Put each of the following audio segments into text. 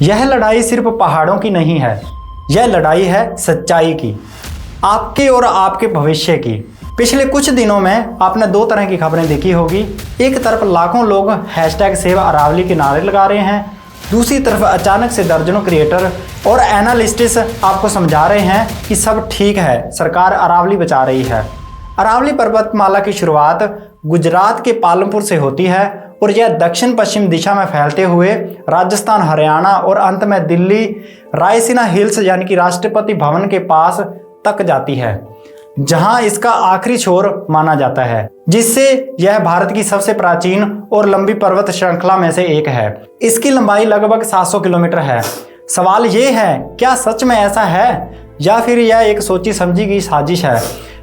यह लड़ाई सिर्फ पहाड़ों की नहीं है, यह लड़ाई है सच्चाई की, आपके और आपके भविष्य की। पिछले कुछ दिनों में आपने दो तरह की खबरें देखी होगी। एक तरफ लाखों लोग #सेव अरावली के नारे लगा रहे हैं, दूसरी तरफ अचानक से दर्जनों क्रिएटर और एनालिस्ट्स आपको समझा रहे हैं कि सब ठीक है, सरकार अरावली बचा रही है। अरावली पर्वतमाला की शुरुआत गुजरात के पालमपुर से होती है और यह दक्षिण पश्चिम दिशा में फैलते हुए राजस्थान, हरियाणा और अंत में दिल्ली रायसीना हिल्स यानी कि राष्ट्रपति भवन के पास तक जाती है, जहां इसका आखिरी छोर माना जाता है, जिससे यह भारत की सबसे प्राचीन और लंबी पर्वत श्रृंखला में से एक है। इसकी लंबाई लगभग 700 किलोमीटर है। सवाल ये है, क्या सच में ऐसा है या फिर यह एक सोची समझी गई साजिश है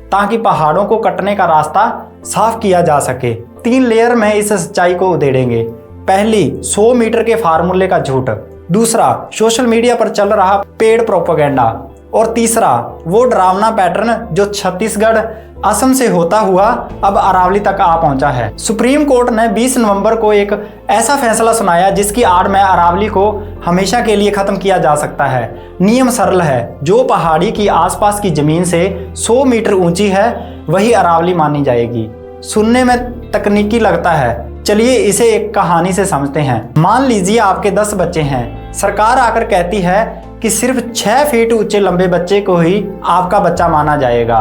ताकि पहाड़ों को कटने का रास्ता साफ किया जा सके। 3 लेयर में इस सच्चाई को उधेड़ेंगे। पहली, 100 मीटर के फार्मूले का झूठ। दूसरा, सोशल मीडिया पर चल रहा पेड प्रोपेगेंडा। और तीसरा, वो डरावना पैटर्न जो छत्तीसगढ़, असम से होता हुआ अब अरावली तक आ पहुंचा है। सुप्रीम कोर्ट ने 20 नवंबर को एक ऐसा फैसला सुनाया जिसकी आड़ में अरावली को हमेशा के लिए खत्म किया जा सकता है। नियम सरल है, जो पहाड़ी की आसपास की जमीन से 100 मीटर ऊंची है वही अरावली मानी जाएगी। सुनने में तकनीकी लगता है, चलिए इसे एक कहानी से समझते हैं। मान लीजिए आपके 10 बच्चे हैं। सरकार आकर कहती है कि सिर्फ 6 फीट ऊंचे लंबे बच्चे को ही आपका बच्चा माना जाएगा,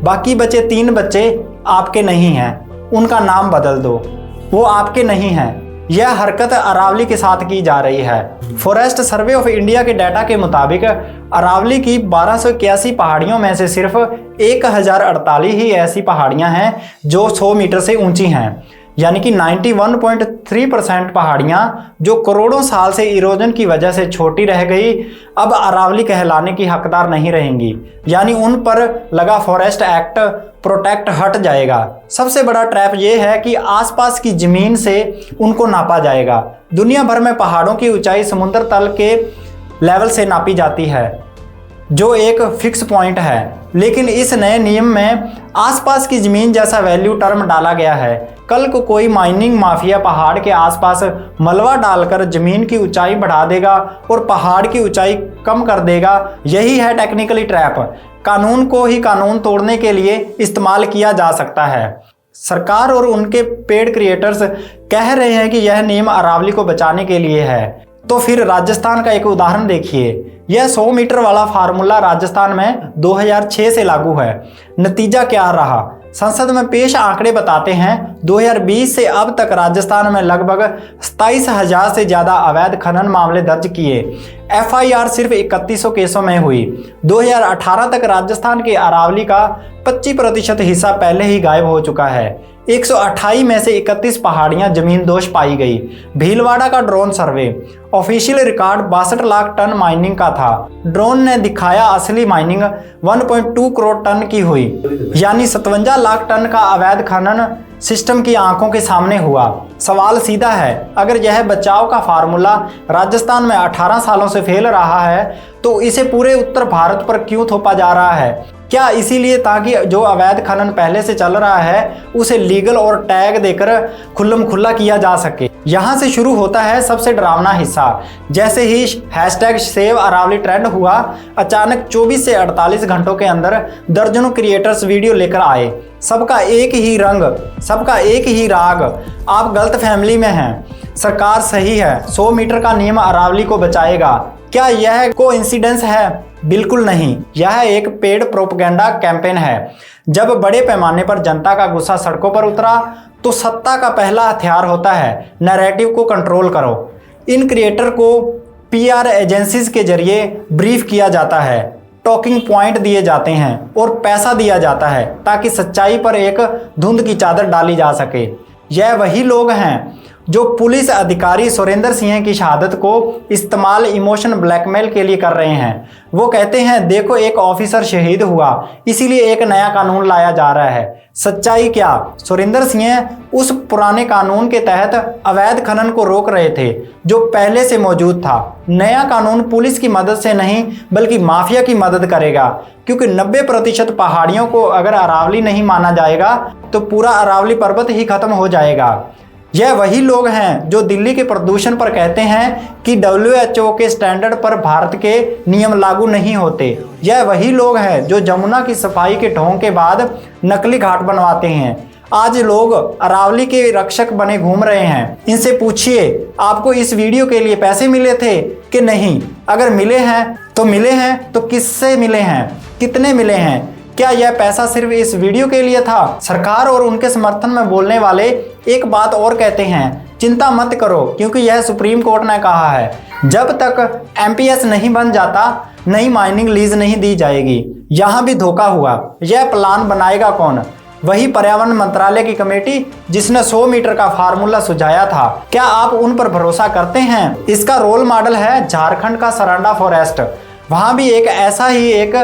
बाकी बचे 3 बच्चे आपके नहीं हैं, उनका नाम बदल दो, वो आपके नहीं हैं। यह हरकत अरावली के साथ की जा रही है। फॉरेस्ट सर्वे ऑफ इंडिया के डाटा के मुताबिक अरावली की 1281 पहाड़ियों में से सिर्फ 1048 ही ऐसी पहाड़ियां हैं जो 100 मीटर से ऊंची हैं, यानी कि 91.3% पहाड़ियां जो करोड़ों साल से इरोजन की वजह से छोटी रह गई, अब अरावली कहलाने की हकदार नहीं रहेंगी, यानी उन पर लगा फॉरेस्ट एक्ट प्रोटेक्ट हट जाएगा। सबसे बड़ा ट्रैप यह है कि आसपास की जमीन से उनको नापा जाएगा। दुनिया भर में पहाड़ों की ऊंचाई समुद्र तल के लेवल से नापी जाती है, जो एक फिक्स पॉइंट है, लेकिन इस नए नियम में आसपास की जमीन जैसा वैल्यू टर्म डाला गया है। कल को कोई माइनिंग माफिया पहाड़ के आसपास मलबा डालकर जमीन की ऊंचाई बढ़ा देगा और पहाड़ की ऊंचाई कम कर देगा। यही है टेक्निकली ट्रैप। कानून को ही कानून तोड़ने के लिए इस्तेमाल किया जा सकता है। सरकार और उनके पेड क्रिएटर्स कह रहे हैं कि यह नियम अरावली को बचाने के लिए है, तो फिर राजस्थान का एक उदाहरण देखिए। यह 100 मीटर वाला फार्मूला राजस्थान में 2006 से लागू है। नतीजा क्या रहा? संसद में पेश आंकड़े बताते हैं 2020 से अब तक राजस्थान में लगभग 27,000 से ज्यादा अवैध खनन मामले दर्ज किए। FIR सिर्फ 3100 केसों में हुई। 2018 तक राजस्थान के अरावली का 25% हिस्सा पहले ही गायब हो चुका है। 128 में से 31 पहाड़ियां जमीन दोष पाई गई। भीलवाड़ा का drone survey, official record 62 lakh ton mining का था। ड्रोन ने दिखाया असली माइनिंग 1.2 करोड़ टन की हुई, यानी 57 लाख टन का अवैध खनन सिस्टम की आंखों के सामने हुआ। सवाल सीधा है, अगर यह बचाव का फार्मूला राजस्थान में 18 सालों से फेल रहा है तो इसे पूरे उत्तर भारत पर क्यों थोपा जा रहा है? क्या इसीलिए ताकि जो अवैध खनन पहले से चल रहा है उसे लीगल और टैग देकर खुल्लम खुल्ला किया जा सके? यहाँ से शुरू होता है सबसे डरावना हिस्सा। जैसे ही #सेव अरावली ट्रेंड हुआ, अचानक 24 से 48 घंटों के अंदर दर्जनों क्रिएटर्स वीडियो लेकर आए। सबका एक ही रंग, सबका एक ही राग। आप गलत फैमिली में हैं, सरकार सही है, 100 मीटर का नियम अरावली को बचाएगा। क्या यह कोइंसिडेंस है? बिल्कुल नहीं, यह एक पेड प्रोपेगेंडा कैंपेन है। जब बड़े पैमाने पर जनता का गुस्सा सड़कों पर उतरा तो सत्ता का पहला हथियार होता है नैरेटिव को कंट्रोल करो। इन क्रिएटर को PR एजेंसीज के जरिए ब्रीफ किया जाता है, टॉकिंग पॉइंट दिए जाते हैं और पैसा दिया जाता है ताकि सच्चाई पर एक धुंध की चादर डाली जा सके। यह वही लोग हैं जो पुलिस अधिकारी सुरेंद्र सिंह की शहादत को इस्तेमाल इमोशन ब्लैकमेल के लिए कर रहे हैं। वो कहते हैं, देखो एक ऑफिसर शहीद हुआ इसीलिए एक नया कानून लाया जा रहा है। सच्चाई क्या? सुरेंद्र सिंह उस पुराने कानून के तहत अवैध खनन को रोक रहे थे जो पहले से मौजूद था। नया कानून पुलिस की मदद से नहीं बल्कि माफिया की मदद करेगा, क्योंकि 90% पहाड़ियों को अगर अरावली नहीं माना जाएगा तो पूरा अरावली पर्वत ही खत्म हो जाएगा। यह वही लोग हैं जो दिल्ली के प्रदूषण पर कहते हैं कि WHO के स्टैंडर्ड पर भारत के नियम लागू नहीं होते। यह वही लोग हैं जो जमुना की सफाई के ढोंग के बाद नकली घाट बनवाते हैं। आज लोग अरावली के रक्षक बने घूम रहे हैं। इनसे पूछिए, आपको इस वीडियो के लिए पैसे मिले थे कि नहीं? अगर मिले हैं तो किससे मिले हैं, कितने मिले हैं? क्या यह पैसा सिर्फ इस वीडियो के लिए था? सरकार और उनके समर्थन में बोलने वाले एक बात और कहते हैं, चिंता मत करो क्योंकि यह सुप्रीम कोर्ट ने कहा है, जब तक MPS नहीं बन जाता नई माइनिंग लीज नहीं दी जाएगी। यहाँ भी धोखा हुआ। यह प्लान बनाएगा कौन? वही पर्यावरण मंत्रालय की कमेटी जिसने 100 मीटर का फार्मूला सुझाया था। क्या आप उन पर भरोसा करते हैं? इसका रोल मॉडल है झारखंड का सरांडा फॉरेस्ट। वहाँ भी एक ऐसा ही एक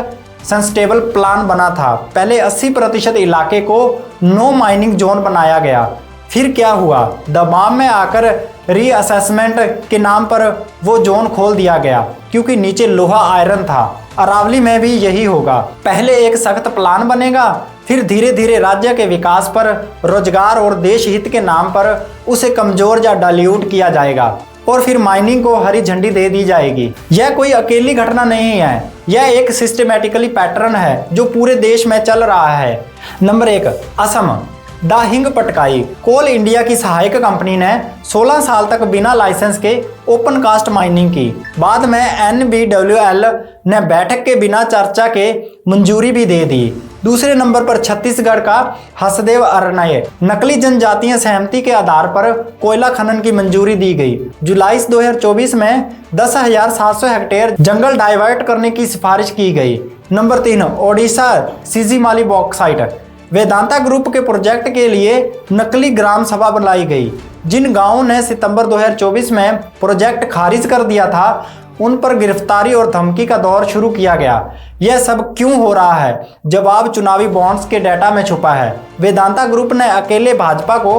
सस्टेनेबल प्लान बना था। पहले 80% इलाके को नो माइनिंग जोन बनाया गया। फिर क्या हुआ? दबाव में आकर रीअसेसमेंट के नाम पर वो जोन खोल दिया गया क्योंकि नीचे लोहा आयरन था। अरावली में भी यही होगा। पहले एक सख्त प्लान बनेगा, फिर धीरे धीरे राज्य के विकास पर, रोजगार और देश हित के नाम पर उसे कमजोर या डाइल्यूट किया जाएगा और फिर माइनिंग को हरी झंडी दे दी जाएगी। यह कोई अकेली घटना नहीं है, यह एक सिस्टमैटिकली पैटर्न है जो पूरे देश में चल रहा है। नंबर 1, असम। दाहिंग पटकाई कोल इंडिया की सहायक कंपनी ने 16 साल तक बिना लाइसेंस के ओपन कास्ट माइनिंग की। बाद में NBWL ने बैठक के बिना चर्चा के मंजूरी भी दे दी। दूसरे नंबर पर छत्तीसगढ़ का हसदेव अरण्य, नकली जनजातीय सहमति के आधार पर कोयला खनन की मंजूरी दी गई। जुलाई 2024 में 10,700 हेक्टेयर जंगल डाइवर्ट करने की सिफारिश की गई। Number 3, Odisha Sijimali bauxite. Vedanta group के प्रोजेक्ट के लिए नकली ग्राम सभा बनाई गई। जिन गांवों ने सितंबर 2024 में प्रोजेक्ट खारिज कर दिया था उन पर गिरफ्तारी और धमकी का दौर शुरू किया गया। यह सब क्यों हो रहा है? जवाब चुनावी बॉन्ड्स के डेटा में छुपा है। वेदांता ग्रुप ने अकेले भाजपा को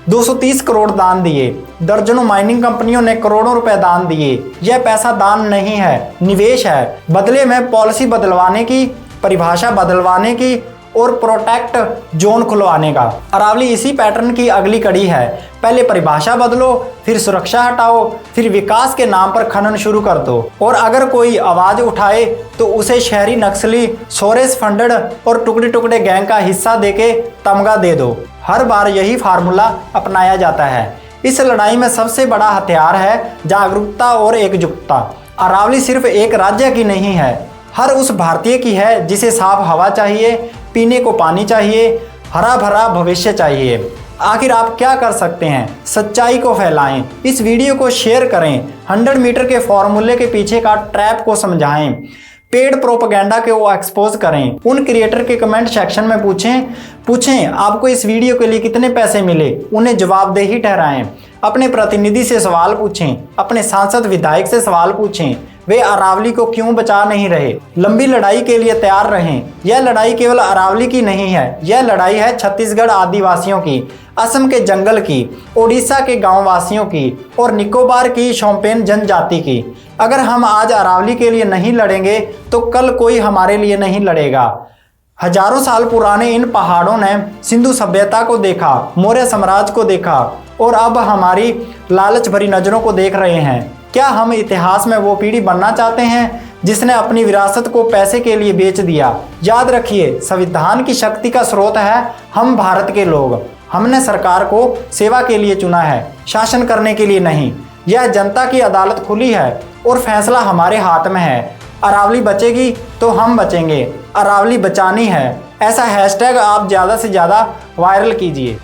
230 करोड़ दान दिए। दर्जनों माइनिंग कंपनियों ने करोड़ों रुपए दान दिए। यह पैसा दान नहीं है, निवेश है। बदले में पॉलिसी बदलवाने की, परिभाषा बदलवाने की और प्रोटेक्ट जोन खुलवाने का। अरावली इसी पैटर्न की अगली कड़ी है। पहले परिभाषा बदलो, फिर सुरक्षा हटाओ, फिर विकास के नाम पर खनन शुरू कर दो और अगर कोई आवाज उठाए तो उसे शहरी नक्सली, सोरेस फंडेड और टुकड़े टुकड़े गैंग का हिस्सा देके तमगा दे दो। हर बार यही फार्मूला अपनाया जाता है। इस लड़ाई में सबसे बड़ा हथियार है जागरूकता और एकजुटता। अरावली सिर्फ एक राज्य की नहीं है, हर उस भारतीय की है जिसे साफ हवा चाहिए, पीने को पानी चाहिए, हरा भरा भविष्य चाहिए। आखिर आप क्या कर सकते हैं? सच्चाई को फैलाएं, इस वीडियो को शेयर करें, 100 मीटर के फॉर्मूले के पीछे का ट्रैप को समझाएं, पेड प्रोपेगेंडा के वो एक्सपोज करें। उन क्रिएटर के कमेंट सेक्शन में पूछें आपको इस वीडियो के लिए कितने पैसे मिले, उन्हें जवाबदेही ठहराएं। अपने प्रतिनिधि से सवाल पूछें, अपने सांसद विधायक से सवाल पूछें, वे अरावली को क्यों बचा नहीं रहे। लंबी लड़ाई के लिए तैयार रहें। यह लड़ाई केवल अरावली की नहीं है, यह लड़ाई है छत्तीसगढ़ आदिवासियों की, असम के जंगल की, ओडिशा के गांव वासियों की और निकोबार की शोम्पेन जनजाति की। अगर हम आज अरावली के लिए नहीं लड़ेंगे तो कल कोई हमारे लिए नहीं लड़ेगा। हजारों साल पुराने इन पहाड़ों ने सिंधु सभ्यता को देखा, मौर्य साम्राज्य को देखा और अब हमारी लालच भरी नजरों को देख रहे हैं। क्या हम इतिहास में वो पीढ़ी बनना चाहते हैं जिसने अपनी विरासत को पैसे के लिए बेच दिया? याद रखिए, संविधान की शक्ति का स्रोत है हम भारत के लोग। हमने सरकार को सेवा के लिए चुना है, शासन करने के लिए नहीं। यह जनता की अदालत खुली है और फैसला हमारे हाथ में है। अरावली बचेगी तो हम बचेंगे। अरावली बचानी है, ऐसा हैशटैग आप ज़्यादा से ज़्यादा वायरल कीजिए।